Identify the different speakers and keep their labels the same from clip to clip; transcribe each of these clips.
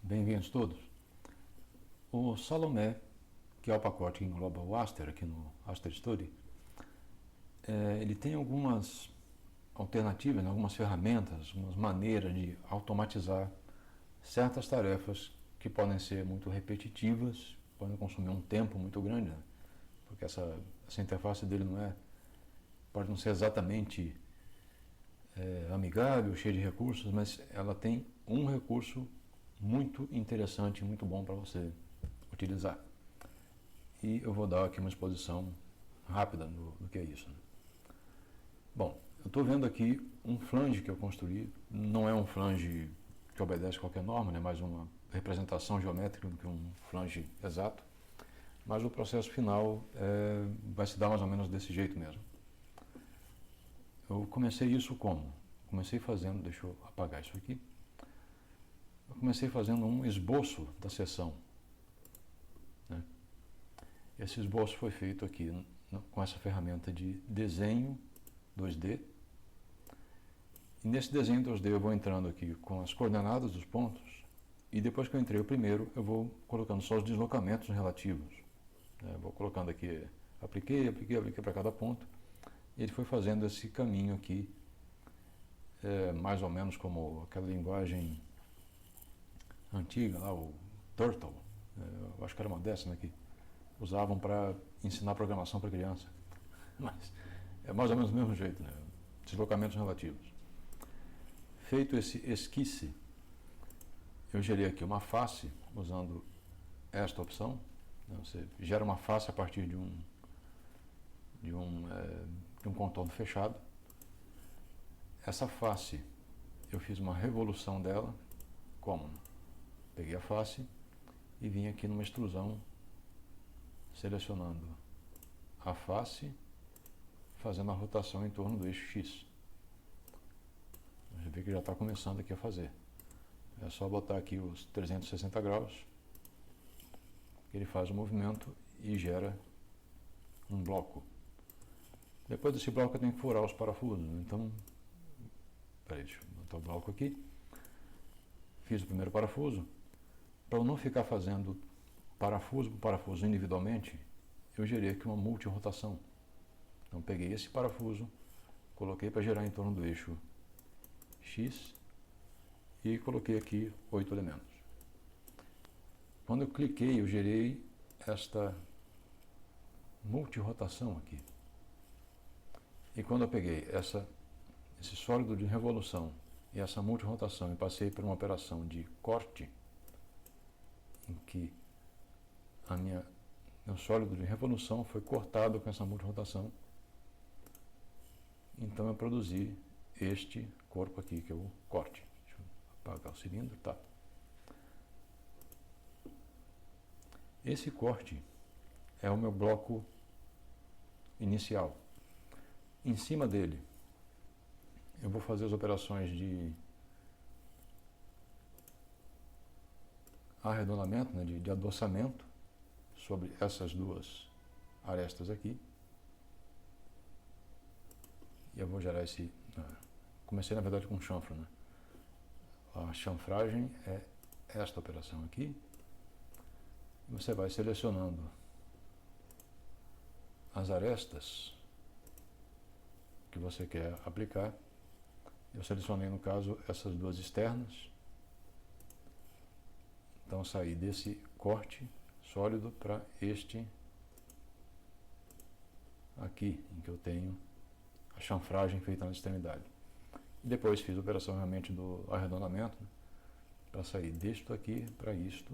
Speaker 1: Bem-vindos todos. O Salomé, que é o pacote que engloba o Aster aqui no Aster Study, ele tem algumas alternativas, algumas ferramentas, algumas maneiras de automatizar certas tarefas que podem ser muito repetitivas, podem consumir um tempo muito grande, né? Porque essa interface dele pode não ser exatamente amigável, cheia de recursos, mas ela tem um recurso muito interessante, muito bom para você utilizar. E eu vou dar aqui uma exposição rápida do que é isso, né? Bom, eu estou vendo aqui um flange que eu construí, não é um flange que obedece qualquer norma, né, mais uma representação geométrica do que um flange exato, mas o processo final vai se dar mais ou menos desse jeito mesmo. Eu comecei isso como? Comecei fazendo, deixa eu apagar isso aqui, eu comecei fazendo um esboço da seção, né? Esse esboço foi feito aqui com essa ferramenta de desenho 2D. E nesse desenho 2D eu vou entrando aqui com as coordenadas dos pontos, e depois que eu entrei o primeiro, eu vou colocando só os deslocamentos relativos. Vou colocando aqui, apliquei para cada ponto, e ele foi fazendo esse caminho aqui, mais ou menos como aquela linguagem antiga lá, o Turtle, eu acho que era uma dessas, né, que usavam para ensinar programação para criança, mas é mais ou menos do mesmo jeito, né? Deslocamentos relativos. Feito esse esquice, eu gerei aqui uma face usando esta opção, né? Você gera uma face a partir de um contorno fechado. Essa face, eu fiz uma revolução dela, como? Peguei a face e vim aqui numa extrusão, selecionando a face, fazendo a rotação em torno do eixo X. Você vê que já está começando aqui a fazer. É só botar aqui os 360 graus, que ele faz o movimento e gera um bloco. Depois desse bloco eu tenho que furar os parafusos. Então, deixa eu botar o bloco aqui. Fiz o primeiro parafuso. Para eu não ficar fazendo parafuso por parafuso individualmente, eu gerei aqui uma multirotação. Então peguei esse parafuso, coloquei para gerar em torno do eixo X e coloquei aqui 8 elementos. Quando eu cliquei, eu gerei esta multirotação aqui. E quando eu peguei esse sólido de revolução e essa multirotação e passei por uma operação de corte, em que meu sólido de revolução foi cortado com essa multirotação, então eu produzi este corpo aqui, que é o corte. Deixa eu apagar o cilindro, tá? Esse corte é o meu bloco inicial. Em cima dele, eu vou fazer as operações de arredondamento, né, de adossamento sobre essas duas arestas aqui. E eu vou gerar esse... Comecei, na verdade, com um chanfro, né? A chanfragem é esta operação aqui. Você vai selecionando as arestas que você quer aplicar. Eu selecionei, no caso, essas duas externas. Então, saí desse corte sólido para este aqui, em que eu tenho a chanfragem feita na extremidade. E depois fiz a operação realmente do arredondamento, né, para sair disto aqui para isto,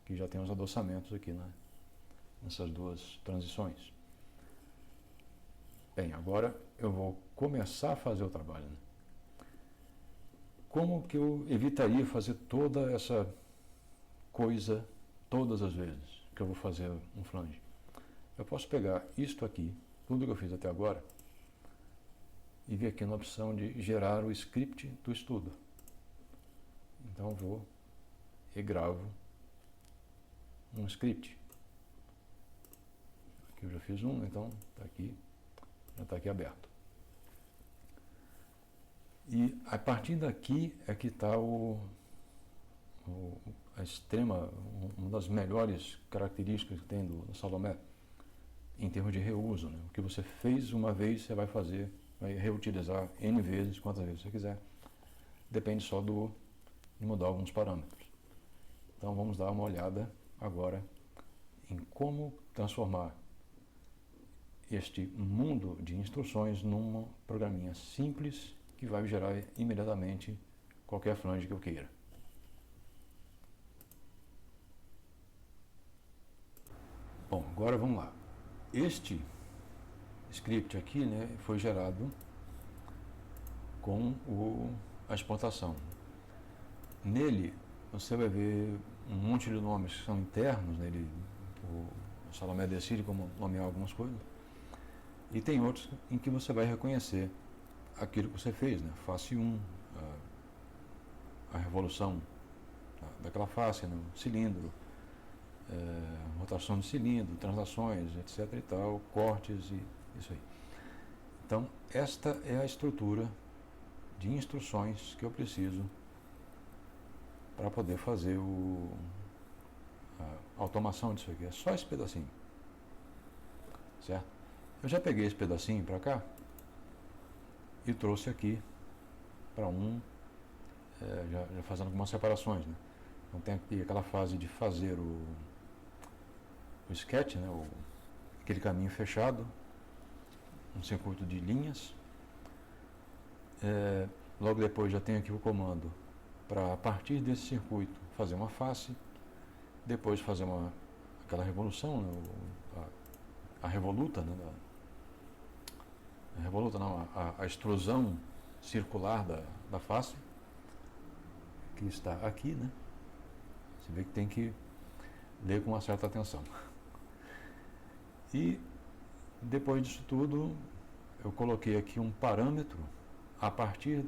Speaker 1: que já tem os adoçamentos aqui nessas duas transições. Bem, agora eu vou começar a fazer o trabalho, né? Como que eu evitaria fazer toda essa coisa todas as vezes que eu vou fazer um flange? Eu posso pegar isto aqui, tudo que eu fiz até agora, e vir aqui na opção de gerar o script do estudo. Então eu vou e gravo um script. Aqui eu já fiz um, então está aqui, já está aqui aberto. E a partir daqui é que está uma das melhores características que tem do Salomé, em termos de reuso, né? O que você fez uma vez, você vai reutilizar N vezes, quantas vezes você quiser. Depende só de mudar alguns parâmetros. Então vamos dar uma olhada agora em como transformar este mundo de instruções numa programinha simples que vai gerar imediatamente qualquer flange que eu queira. Bom, agora vamos lá. Este script aqui, né, foi gerado com a exportação. Nele, você vai ver um monte de nomes que são internos, né, o Salomé decide como nomear algumas coisas, e tem outros em que você vai reconhecer aquilo que você fez, né, face 1, a revolução daquela face, né, cilindro, rotação de cilindro, translações, etc. e tal, cortes e isso aí. Então, esta é a estrutura de instruções que eu preciso para poder fazer a automação disso aqui. É só esse pedacinho, certo? Eu já peguei esse pedacinho para cá e trouxe aqui para já fazendo algumas separações, né? Então tem aqui aquela fase de fazer o sketch, né? Aquele caminho fechado, um circuito de linhas. Logo depois já tenho aqui o comando para, a partir desse circuito, fazer uma face, depois fazer aquela revolução, né? A revoluta, né? A revoluta não, a extrusão circular da face, que está aqui, né? Você vê que tem que ler com uma certa atenção. E depois disso tudo, eu coloquei aqui um parâmetro a partir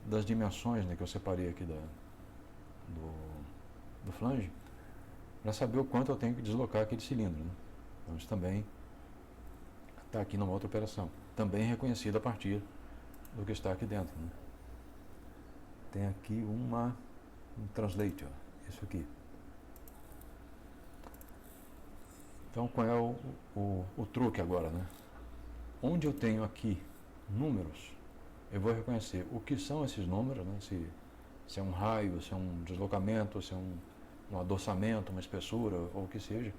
Speaker 1: das dimensões, né, que eu separei aqui do flange, para saber o quanto eu tenho que deslocar aquele cilindro, né? Então isso também está aqui numa outra operação, também reconhecido a partir do que está aqui dentro, né? Tem aqui um translator, isso aqui. Então qual é o truque agora, né? Onde eu tenho aqui números, eu vou reconhecer o que são esses números, né? Se é um raio, se é um deslocamento, se é um adoçamento, uma espessura, ou o que seja.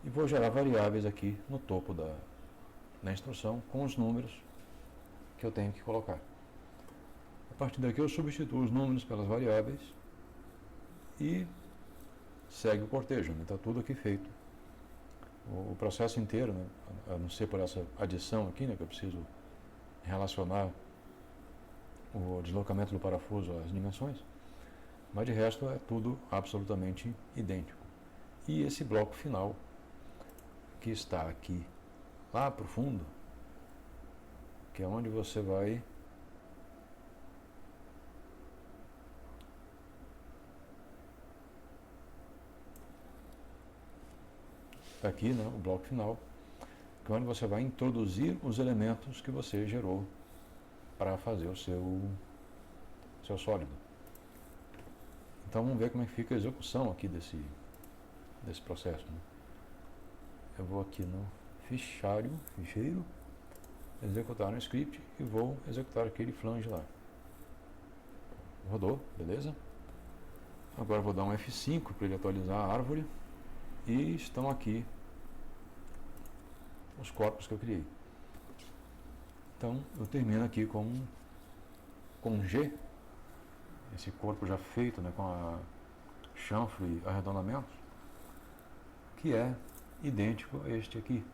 Speaker 1: E vou gerar variáveis aqui no topo da instrução com os números que eu tenho que colocar. A partir daqui eu substituo os números pelas variáveis e segue o cortejo, né? Está tudo aqui feito. O processo inteiro, né? A não ser por essa adição aqui, né, que eu preciso relacionar o deslocamento do parafuso às dimensões, mas de resto é tudo absolutamente idêntico. E esse bloco final, que está aqui lá para o fundo, que é onde você vai está aqui, né, o bloco final, que é onde você vai introduzir os elementos que você gerou para fazer o seu sólido. Então vamos ver como é que fica a execução aqui desse processo, né? Eu vou aqui no ficheiro, executar no script e vou executar aquele flange lá. Rodou, beleza? Agora vou dar um F5 para ele atualizar a árvore e estão aqui os corpos que eu criei. Então eu termino aqui com G, esse corpo já feito, né, com a chanfro e arredondamentos, que é idêntico a este aqui,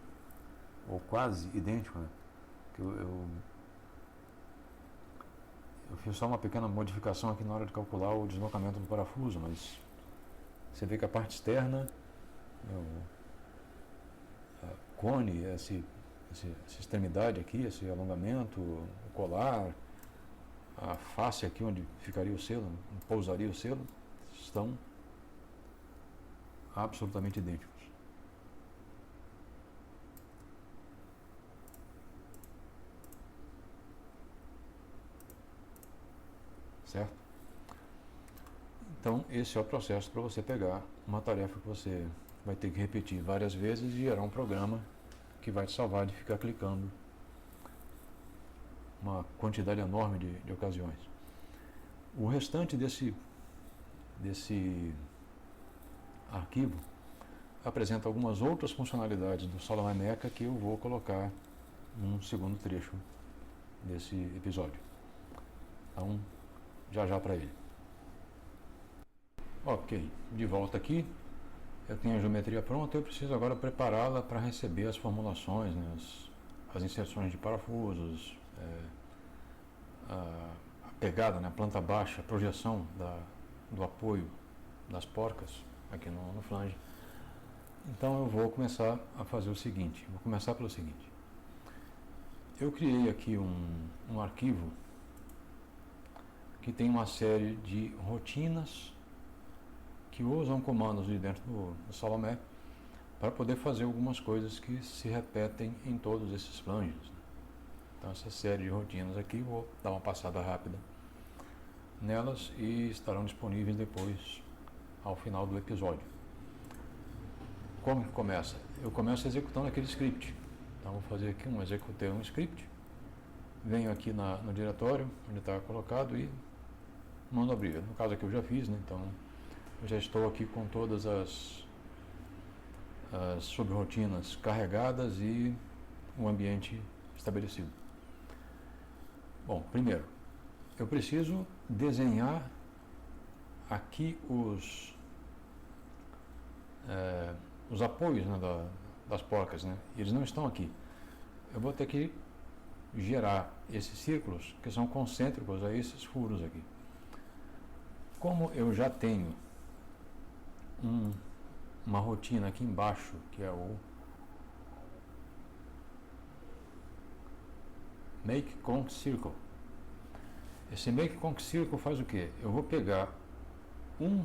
Speaker 1: ou quase idêntico, né? Que eu fiz só uma pequena modificação aqui na hora de calcular o deslocamento do parafuso, mas você vê que a parte externa, a cone, essa extremidade aqui, esse alongamento, o colar, a face aqui onde ficaria o selo, onde pousaria o selo, estão absolutamente idênticos. Certo? Então, esse é o processo para você pegar uma tarefa que você vai ter que repetir várias vezes e gerar um programa que vai te salvar de ficar clicando uma quantidade enorme de ocasiões. O restante desse arquivo apresenta algumas outras funcionalidades do Salomé Meca que eu vou colocar num segundo trecho desse episódio. Então, já para ele. Ok, de volta aqui. Eu tenho a geometria pronta, eu preciso agora prepará-la para receber as formulações, né, as inserções de parafusos, a pegada, né, a planta baixa, a projeção do apoio das porcas aqui no flange. Então eu vou começar a fazer o seguinte, vou começar pelo seguinte. Eu criei aqui um arquivo que tem uma série de rotinas que usam comandos de dentro do Salomé para poder fazer algumas coisas que se repetem em todos esses flanges. Então essa série de rotinas aqui, vou dar uma passada rápida nelas e estarão disponíveis depois ao final do episódio. Como que começa? Eu começo executando aquele script. Então vou fazer aqui executei um script, venho aqui no diretório onde está colocado e mando abrir. No caso aqui eu já fiz, né? Então eu já estou aqui com todas as subrotinas carregadas e o ambiente estabelecido. Bom, primeiro, eu preciso desenhar aqui os apoios, né, das porcas, né? Eles não estão aqui. Eu vou ter que gerar esses círculos que são concêntricos a esses furos aqui. Como eu já tenho uma rotina aqui embaixo, que é o Make Conc Circle. Esse Make Conc Circle faz o quê? Eu vou pegar um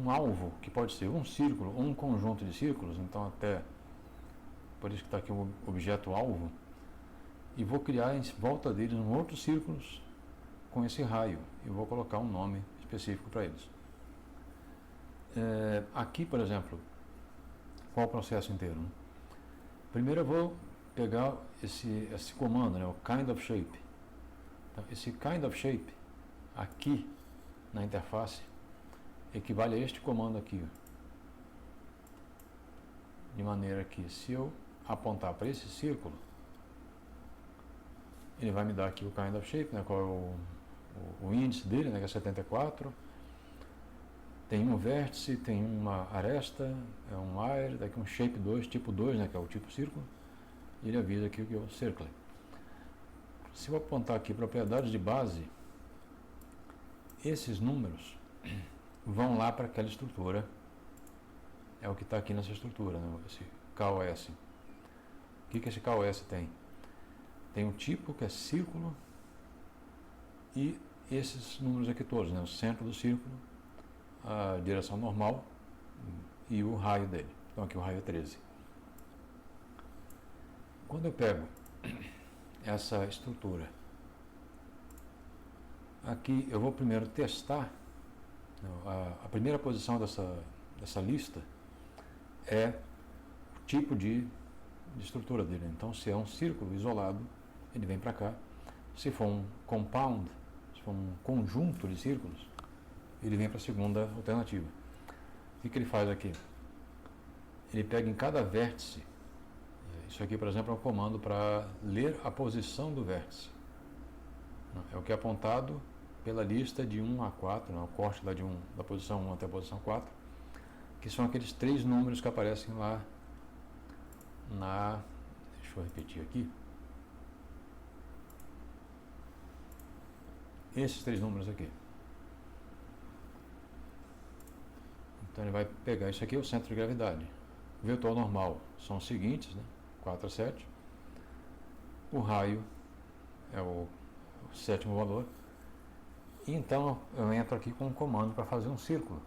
Speaker 1: alvo, que pode ser um círculo ou um conjunto de círculos, então até por isso que está aqui o objeto alvo, e vou criar em volta deles outros círculos com esse raio. Eu vou colocar um nome específico para eles. Aqui, por exemplo, qual o processo inteiro? Né? Primeiro eu vou pegar esse comando, né, o kind of shape. Então, esse kind of shape aqui na interface equivale a este comando aqui. De maneira que se eu apontar para esse círculo, ele vai me dar aqui o kind of shape, né, qual é o índice dele, né, que é 74. Tem um vértice, tem uma aresta, é um wire, daqui um shape 2, tipo 2, né, que é o tipo círculo, e ele avisa aqui que é o circle. Se eu apontar aqui propriedades de base, esses números vão lá para aquela estrutura, é o que está aqui nessa estrutura, né, esse KOS. O que esse KOS tem? Tem um tipo que é círculo e esses números aqui todos, né, o centro do círculo, a direção normal e o raio dele. Então aqui o raio é 13. Quando eu pego essa estrutura, aqui eu vou primeiro testar, a primeira posição dessa lista é o tipo de estrutura dele. Então se é um círculo isolado, ele vem para cá. Se for um compound, se for um conjunto de círculos, ele vem para a segunda alternativa. O que ele faz aqui? Ele pega em cada vértice, isso aqui, por exemplo, é um comando para ler a posição do vértice. É o que é apontado pela lista de 1 a 4, o corte da posição 1 até a posição 4, que são aqueles 3 números que aparecem lá deixa eu repetir aqui. Esses 3 números aqui. Então ele vai pegar isso aqui, o centro de gravidade. O vetor normal são os seguintes, né? 4 a 7. O raio é o 7º valor. E então eu entro aqui com um comando para fazer um círculo.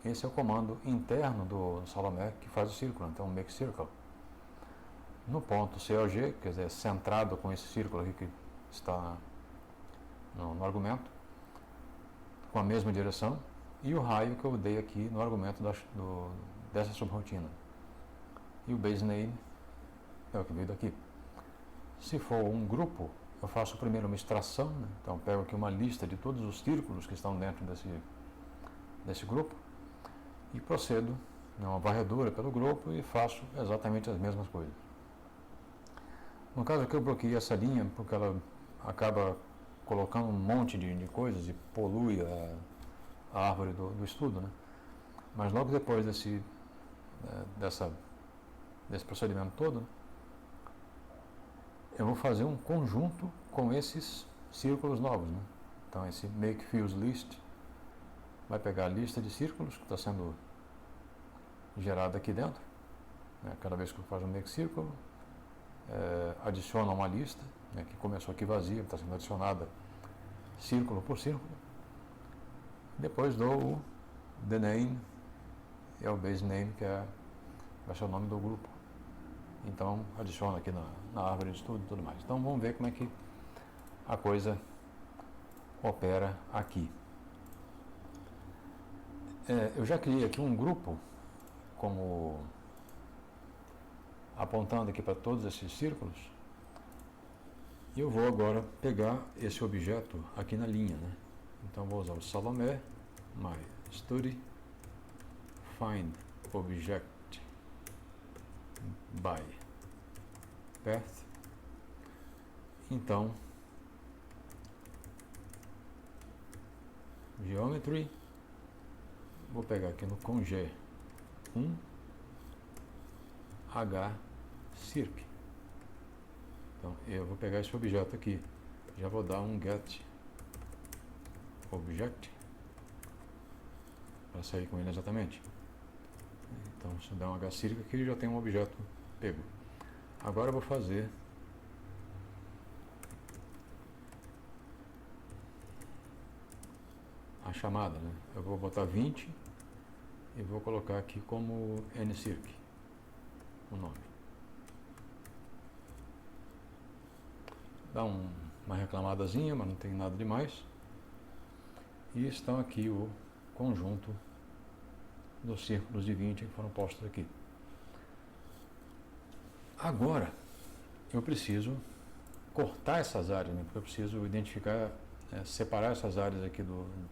Speaker 1: Esse é o comando interno do Salomé que faz o círculo, então make circle. No ponto COG, quer dizer, centrado com esse círculo aqui que está no argumento, com a mesma direção e o raio que eu dei aqui no argumento dessa subrotina. E o base name é o que veio daqui. Se for um grupo, eu faço primeiro uma extração, né? Então pego aqui uma lista de todos os círculos que estão dentro desse grupo e procedo uma varredura pelo grupo e faço exatamente as mesmas coisas. No caso aqui eu bloqueei essa linha porque ela acaba colocando um monte de coisas e polui a árvore do estudo, né? Mas logo depois desse procedimento todo, eu vou fazer um conjunto com esses círculos novos, né? Então esse make fields list vai pegar a lista de círculos que está sendo gerada aqui dentro, né? Cada vez que eu faço um make círculo, adiciona uma lista, né, que começou aqui vazia, está sendo adicionada círculo por círculo. Depois dou o the name, é o base name, que vai ser o nome do grupo. Então adiciona aqui na árvore de estudo e tudo mais. Então vamos ver como é que a coisa opera aqui. Eu já criei aqui um grupo, como apontando aqui para todos esses círculos, e eu vou agora pegar esse objeto aqui na linha, né? Então vou usar o Salomé, my study, find object by path. Então geometry, vou pegar aqui no conge 1 h-circ. Então eu vou pegar esse objeto aqui, já vou dar um get object para sair com ele exatamente. Então se eu der um h-circ aqui, já tem um objeto pego. Agora eu vou fazer a chamada, né? Eu vou botar 20 e vou colocar aqui como ncirc o nome. Dá uma reclamadazinha, mas não tem nada demais. E estão aqui o conjunto dos círculos de 20 que foram postos aqui. Agora eu preciso cortar essas áreas, né? Porque eu preciso identificar, separar essas áreas aqui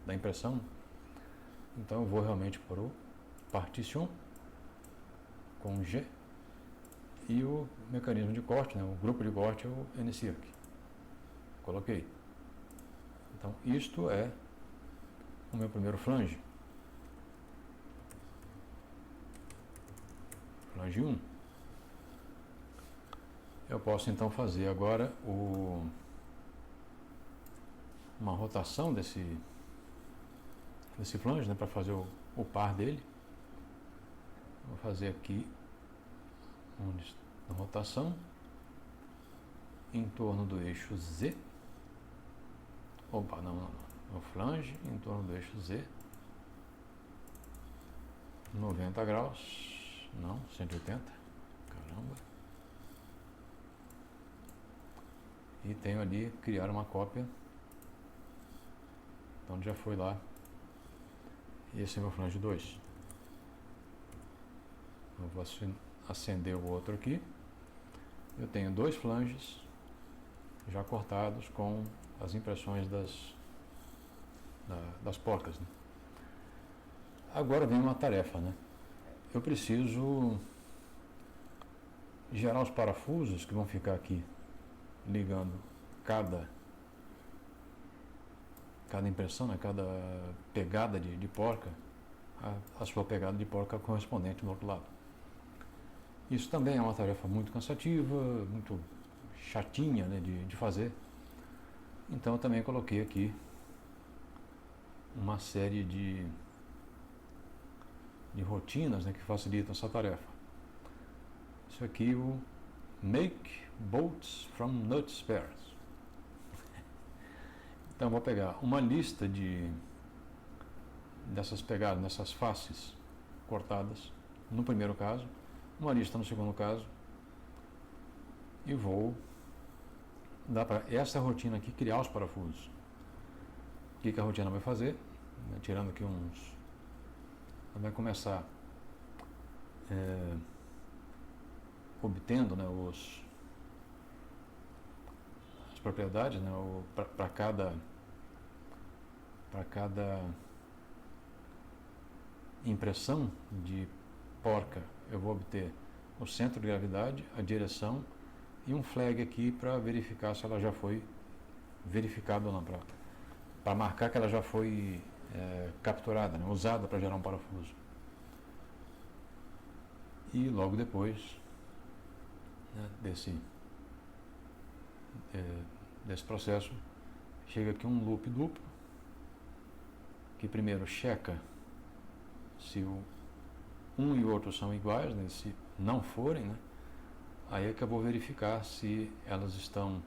Speaker 1: da impressão. Então eu vou realmente para o partition com G e o mecanismo de corte, né? O grupo de corte é o ncirc. Coloquei. Então isto é o meu primeiro flange. Flange 1. Eu posso então fazer agora uma rotação desse flange, né, para fazer o par dele. Vou fazer aqui uma rotação em torno do eixo Z. Opa, não. O flange em torno do eixo Z. 90 graus. Não, 180. Caramba. E tenho ali criar uma cópia. Então já foi lá. E esse é meu flange 2. Eu vou acender o outro aqui. Eu tenho 2 flanges já cortados com as impressões das porcas, né? Agora vem uma tarefa, né? Eu preciso gerar os parafusos que vão ficar aqui ligando cada impressão, né? Cada pegada de porca, a sua pegada de porca correspondente do outro lado. Isso também é uma tarefa muito cansativa, muito chatinha, né, de fazer. Então eu também coloquei aqui uma série de rotinas, né, que facilitam essa tarefa. Isso aqui o Make Bolts from Nut Spares. Então eu vou pegar uma lista dessas pegadas, dessas faces cortadas no primeiro caso, uma lista no segundo caso, e vou dar para essa rotina aqui criar os parafusos. O que a rotina vai fazer? né, tirando aqui uns... Vai começar obtendo, né, as propriedades, né, para cada impressão de porca, eu vou obter o centro de gravidade, a direção e um flag aqui para verificar se ela já foi verificada ou não, para marcar que ela já foi capturada, né, usada para gerar um parafuso. E logo depois, né, desse processo, chega aqui um loop duplo, que primeiro checa se um e o outro são iguais, né, se não forem, né, aí é que eu vou verificar se elas estão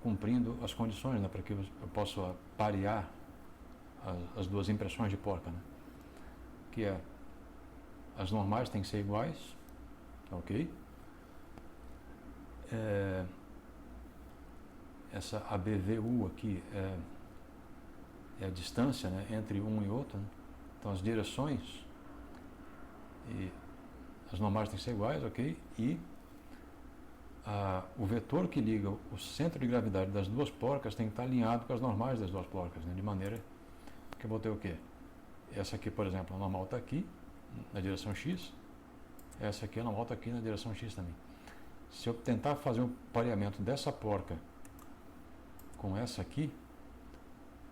Speaker 1: cumprindo as condições, né, para que eu possa parear as duas impressões de porca, né, que é as normais têm que ser iguais, ok? Essa ABVU aqui é a distância, né, entre um e outro, né? Então as direções e as normais têm que ser iguais, ok? E o vetor que liga o centro de gravidade das duas porcas tem que estar alinhado com as normais das duas porcas, né? De maneira que eu vou ter o quê? Essa aqui, por exemplo, a normal está aqui, na direção X. Essa aqui, a normal está aqui na direção X também. Se eu tentar fazer um pareamento dessa porca com essa aqui,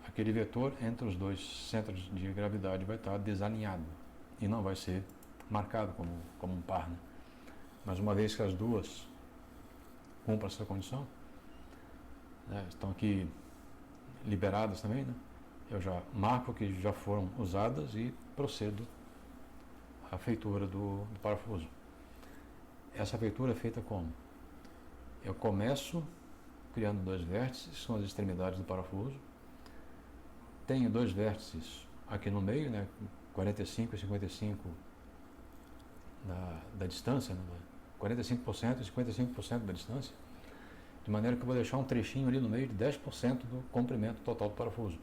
Speaker 1: aquele vetor entre os dois centros de gravidade vai estar desalinhado e não vai ser marcado como um par, né? Mas uma vez que as duas cumprem essa condição, né, estão aqui liberadas também, né, eu já marco que já foram usadas e procedo à feitura do parafuso. Essa feitura é feita como? Eu começo criando dois vértices, que são as extremidades do parafuso. Tenho dois vértices aqui no meio, né, 45 e 55 da distância, né, 45% e 55% da distância, de maneira que eu vou deixar um trechinho ali no meio de 10% do comprimento total do parafuso.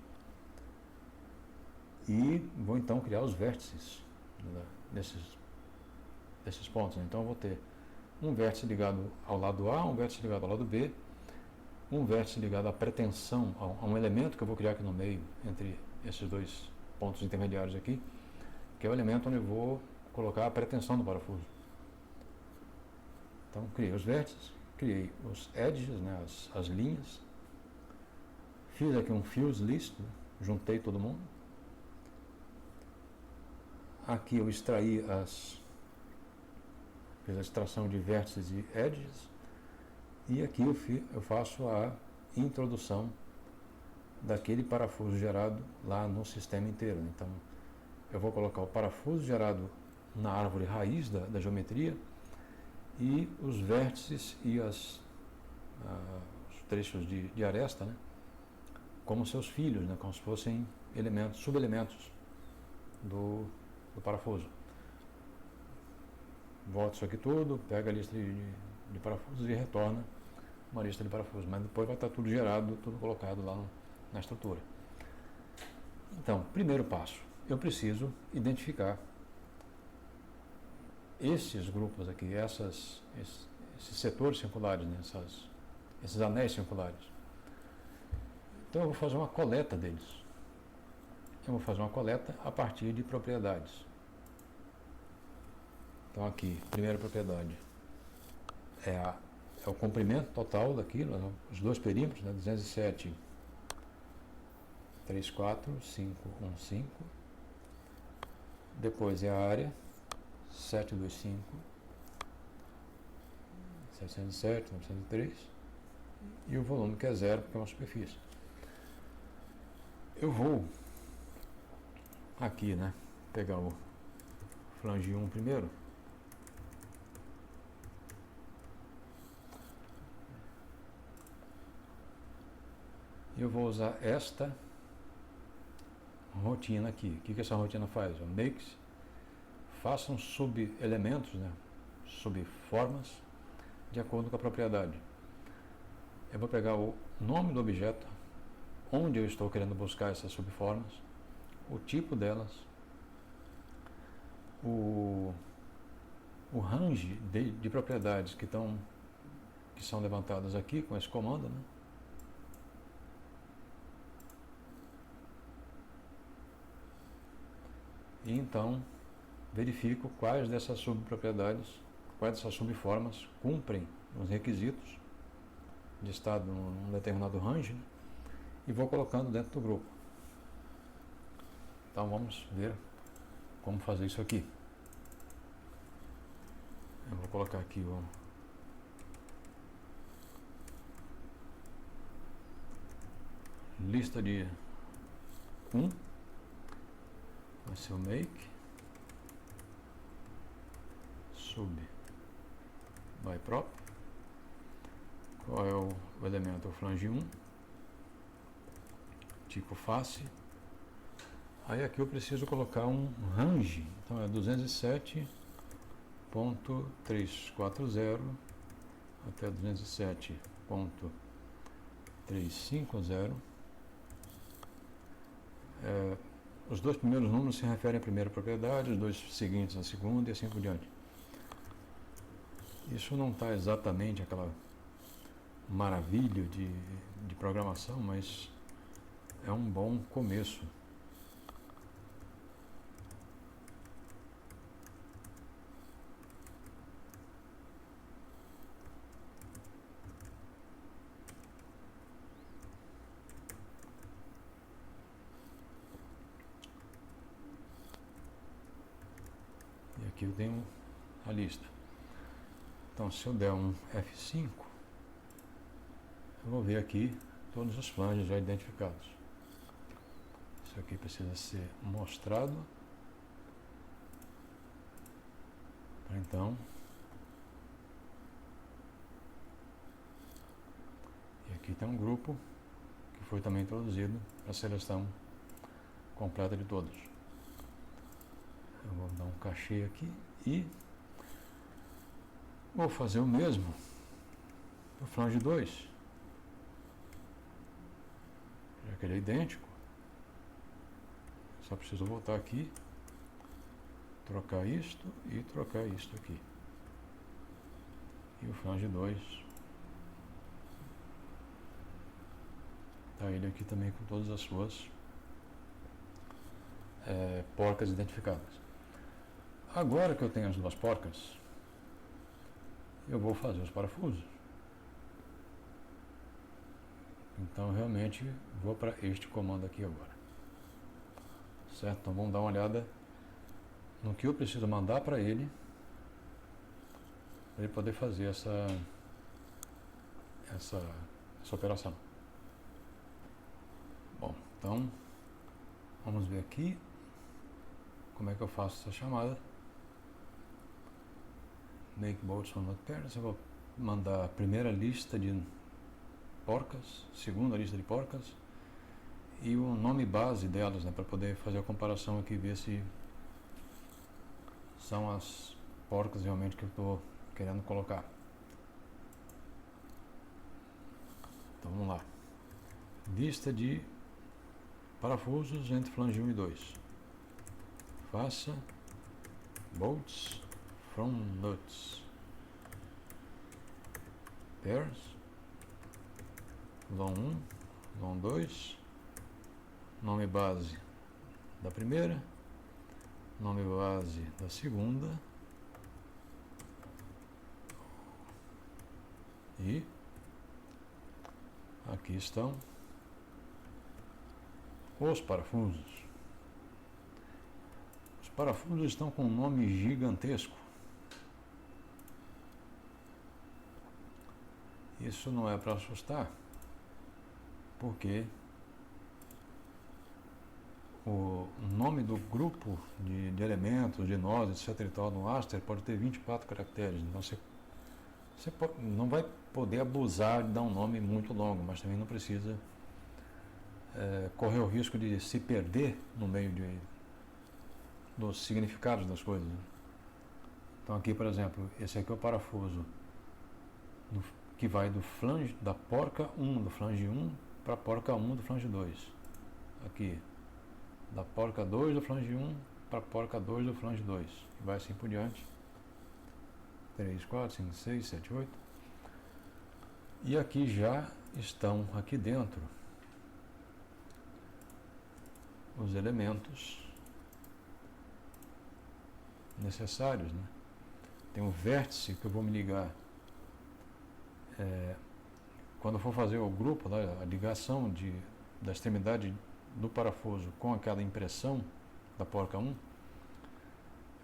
Speaker 1: E vou então criar os vértices, né, desses pontos. Então eu vou ter um vértice ligado ao lado A, um vértice ligado ao lado B, um vértice ligado à pretensão, a um elemento que eu vou criar aqui no meio, entre esses dois pontos intermediários aqui, que é o elemento onde eu vou colocar a pretensão do parafuso. Então, criei os vértices, criei os edges, né, as linhas, fiz aqui um fuse list, né, juntei todo mundo. Aqui eu extraí fiz a extração de vértices e edges, e aqui eu faço a introdução daquele parafuso gerado lá no sistema inteiro. Então, eu vou colocar o parafuso gerado na árvore raiz da geometria e os vértices e os trechos de aresta, né, como seus filhos, né, como se fossem subelementos do parafuso. Volta isso aqui tudo, pega a lista de parafusos e retorna uma lista de parafusos, mas depois vai estar tudo gerado, tudo colocado lá na estrutura. Então, primeiro passo, eu preciso identificar esses grupos aqui, esses setores circulares, né, esses anéis circulares. Então eu vou fazer uma coleta deles. Eu vou fazer uma coleta a partir de propriedades. Então aqui, primeira propriedade é o comprimento total daquilo, né, os dois perímetros, né, 207, 34,515. Depois é a área, 725, 707, 903. E o volume, que é zero, porque é uma superfície. Eu vou aqui, né, pegar o flange 1 primeiro. Eu vou usar esta rotina aqui. O que essa rotina faz? Façam subelementos, né, subformas, de acordo com a propriedade. Eu vou pegar o nome do objeto, onde eu estou querendo buscar essas subformas, o tipo delas, o range de propriedades que são levantadas aqui com esse comando, né? E então verifico quais dessas subpropriedades, quais dessas subformas cumprem os requisitos de estar num determinado range, né? E vou colocando dentro do grupo. Então vamos ver como fazer isso aqui. Eu vou colocar aqui lista de 1, vai ser o make sub by prop. Qual é o elemento? O flange 1, tipo face. Aí aqui eu preciso colocar um range, então é 207.340 até 207.350. Os dois primeiros números se referem à primeira propriedade, os dois seguintes à segunda e assim por diante. Isso não está exatamente aquela maravilha de programação, mas é um bom começo. E aqui eu tenho a lista. Então, se eu der um F5, eu vou ver aqui todos os flanges já identificados. Isso aqui precisa ser mostrado. Então, e aqui tem um grupo que foi também introduzido para a seleção completa de todos. Eu vou dar um cachê aqui e vou fazer o mesmo no flange 2, já que ele é idêntico. Só preciso voltar aqui, trocar isto e trocar isto aqui. E o flange 2 está ele aqui também com todas as suas porcas identificadas. Agora que eu tenho as duas porcas, eu vou fazer os parafusos. Então realmente vou para este comando aqui agora. Certo? Então vamos dar uma olhada no que eu preciso mandar para ele poder fazer essa operação. Bom, então vamos ver aqui como é que eu faço essa chamada. Make bolts from not pairs. Eu vou mandar a primeira lista de porcas, segunda lista de porcas e o nome base delas, né, para poder fazer a comparação aqui e ver se são as porcas realmente que eu estou querendo colocar. Então vamos lá. Lista de parafusos entre flange 1 e 2. Faça bolts from nuts pairs long 1, long 2, nome base da primeira, nome base da segunda e aqui estão os parafusos. Os parafusos estão com um nome gigantesco. Isso não é para assustar, porque o nome do grupo de elementos, de nós, etc. e tal, no Aster pode ter 24 caracteres. Então você não vai poder abusar de dar um nome muito longo, mas também não precisa correr o risco de se perder no meio dos significados das coisas. Então aqui, por exemplo, esse aqui é o parafuso que vai do flange da porca 1 do flange 1 para a porca 1 do flange 2. Aqui. da porca 2 do flange 1 para a porca 2 do flange 2. E vai assim por diante. 3, 4, 5, 6, 7, 8. E aqui já estão, aqui dentro, os elementos necessários, né? Tem um vértice que eu vou me ligar quando eu for fazer o grupo, né, a ligação da extremidade do parafuso com aquela impressão da porca 1,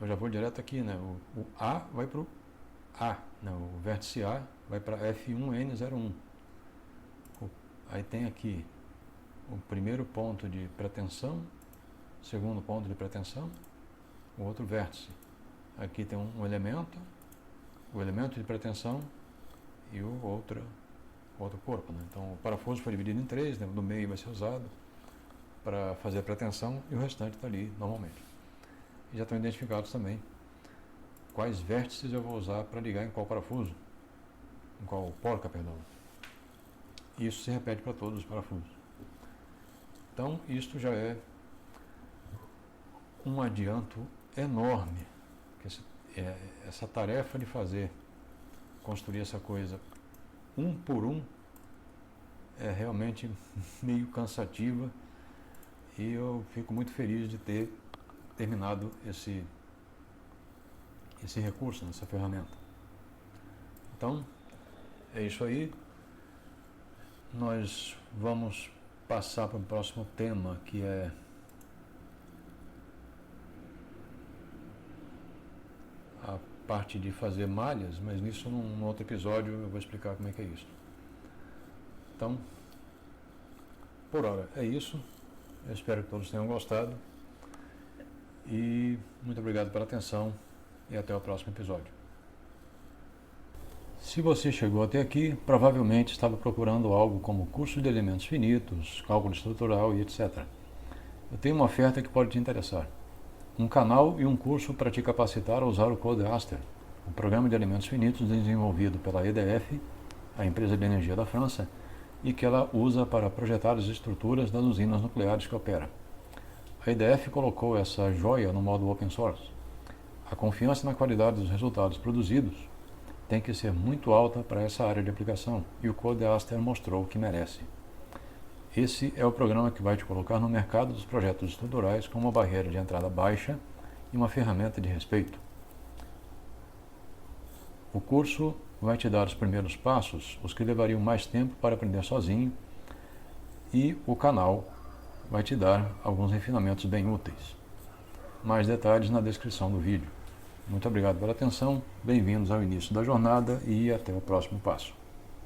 Speaker 1: eu já vou direto aqui, né? O A vai para o A, né? O vértice A vai para F1N01. Aí tem aqui o primeiro ponto de pretensão, segundo ponto de pretensão, o outro vértice. Aqui tem um elemento, o elemento de pretensão e o outro corpo, né? Então o parafuso foi dividido em 3, né? Do meio vai ser usado para fazer a pretensão e o restante está ali normalmente. E já estão identificados também quais vértices eu vou usar para ligar em qual parafuso, em qual porca, perdão. Isso se repete para todos os parafusos. Então isto já é um adianto enorme, que essa tarefa de construir essa coisa um por um, é realmente meio cansativa, e eu fico muito feliz de ter terminado esse recurso, essa ferramenta. Então, é isso aí. Nós vamos passar para o próximo tema, que é a parte de fazer malhas, mas nisso num outro episódio eu vou explicar como é que é isso. Então, por hora é isso. Eu espero que todos tenham gostado e muito obrigado pela atenção e até o próximo episódio. Se você chegou até aqui, provavelmente estava procurando algo como curso de elementos finitos, cálculo estrutural e etc. Eu tenho uma oferta que pode te interessar. Um canal e um curso para te capacitar a usar o Codeaster, o programa de elementos finitos desenvolvido pela EDF, a empresa de energia da França, e que ela usa para projetar as estruturas das usinas nucleares que opera. A EDF colocou essa joia no modo open source. A confiança na qualidade dos resultados produzidos tem que ser muito alta para essa área de aplicação, e o Codeaster mostrou que merece. Esse é o programa que vai te colocar no mercado dos projetos estruturais com uma barreira de entrada baixa e uma ferramenta de respeito. O curso vai te dar os primeiros passos, os que levariam mais tempo para aprender sozinho, e o canal vai te dar alguns refinamentos bem úteis. Mais detalhes na descrição do vídeo. Muito obrigado pela atenção, bem-vindos ao início da jornada e até o próximo passo.